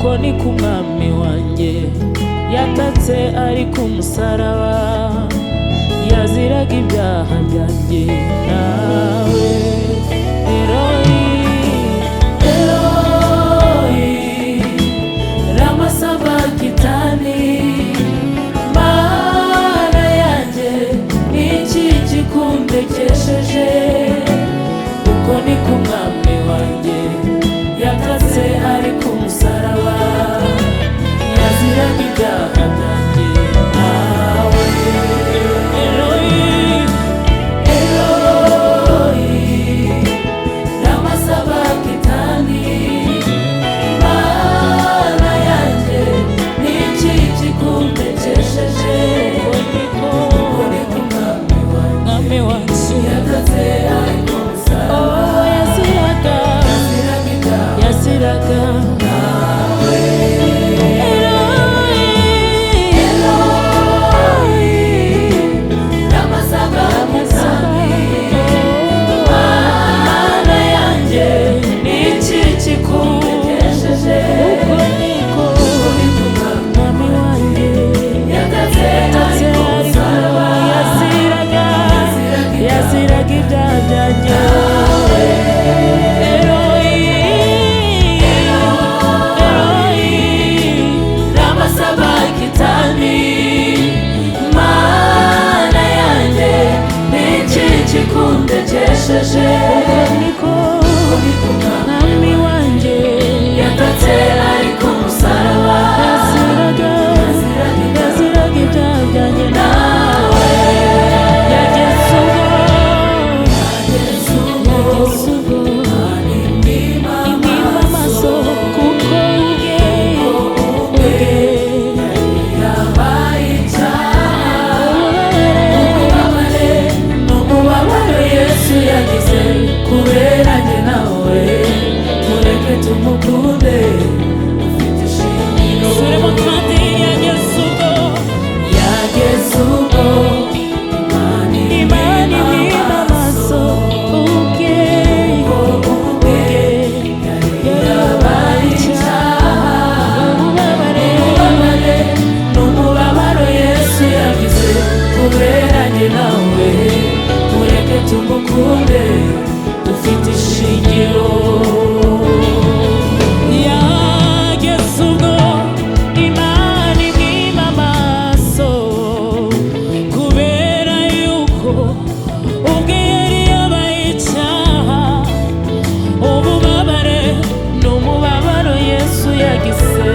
uko ni ku mwami wanjye yatatse ari ku musaraba, yaziraga ibyaha byanjye nawe. Eloi, Eloi, lama sabakitani, Mana yanjye niki kikundekesheje? Uko ni ku mwami wanjye yatatse ari ku musaraba, yaziraga ibyaha byanjye nawe. Eloi, Eloi, lama sabakitani, Mana yanjye niki kikundekesheje? Uko ni ku mwami wanjye yatatse ari ku musaraba, yaziraga nawe. Eloi, Eloi, lama sabakitani, Mana yanjye niki kikundekesheje? Uko ni ku mwami wanjye yatatse ari ku musaraba, yaziraga ibyaha byanjye. Kundekesheje uko ni ku mwami wanjye yatatse ari ku musaraba, yaziraga ibyaha byanjye nawe. Yageze ubwo impima amaso, kuko ubwe yabaye Yesu yagize kubera njye nawe, mureke tumukunde ufite ishingiro. Suremo kandi yageze ubwo Imana impima amaso, ubwe yabaye icyaha, ububabare n'umubabaro Yesu yagize kubera njye nawe, mureke tumukunde dufite ishingiro. Yageze ubwo Imana impima amaso, kubera yuko ubwe yari yabaye icyaha, ububabare n'umubabaro Yesu yagize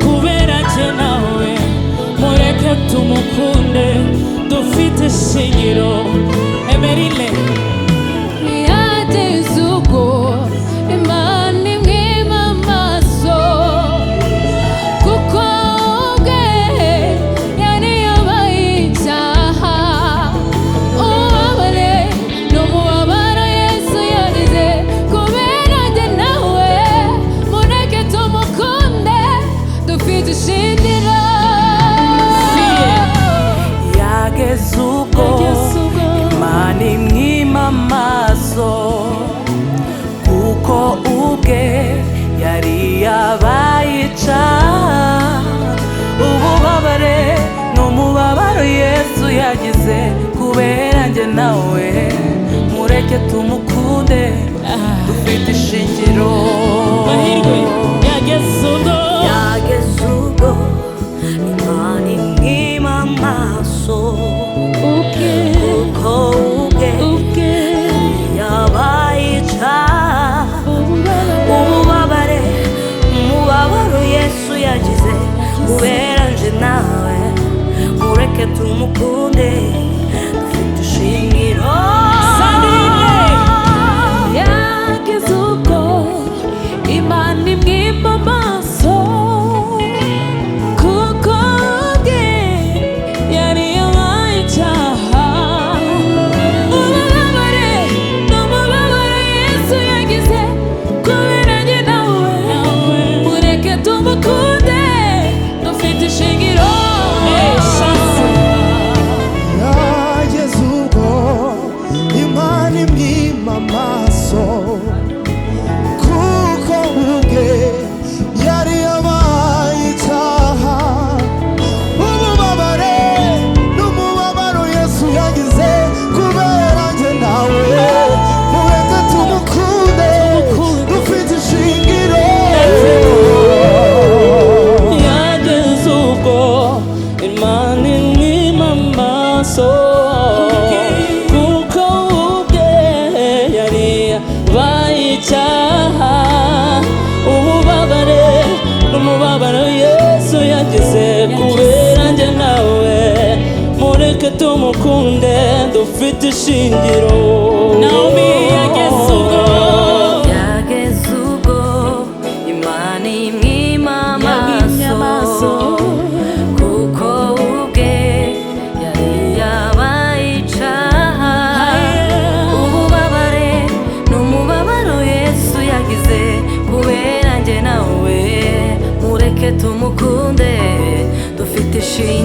kubera njye nawe, mureke tumukunde dufite ishingiro. Emerile, yageze ubwo Imana impima amaso, kuko ubwe yari yabaye icyaha, ububabare n'umubabaro Yesu yagize kubera njye nawe, mureke tumukunde dufite ishingiro. Yageze ubwo Imana impima amaso, kuko ubwe yari yabaye icyaha, ububabare n'umubabaro Yesu yagize kubera njye nawe, mureke tumukunde dufite ishingiro. Yageze ubwo Imana impima amaso, kuko ubwe yabaye icyaha, ububabare umubabaro Yesu yagize kubera njye nawe, mureke tumukunde dufite ishingiro. Yageze ubwo Imana impima amaso, kuko ubwe yari yabaye icyaha, ububabare n'umubabaro Yesu yagize kubera njye nawe, mureke tumukunde dufite ishingiro. amaso kuko ubwe yari yabaye tumukunde dufite ishingiro. Naomi yageze ubwo Imana imwima amaso kuko ubwe yari yabaye icaha. Ububabare n'umubabaro Yesu yagize kubera njye nawe, mureke tumukunde dufite ishingiro.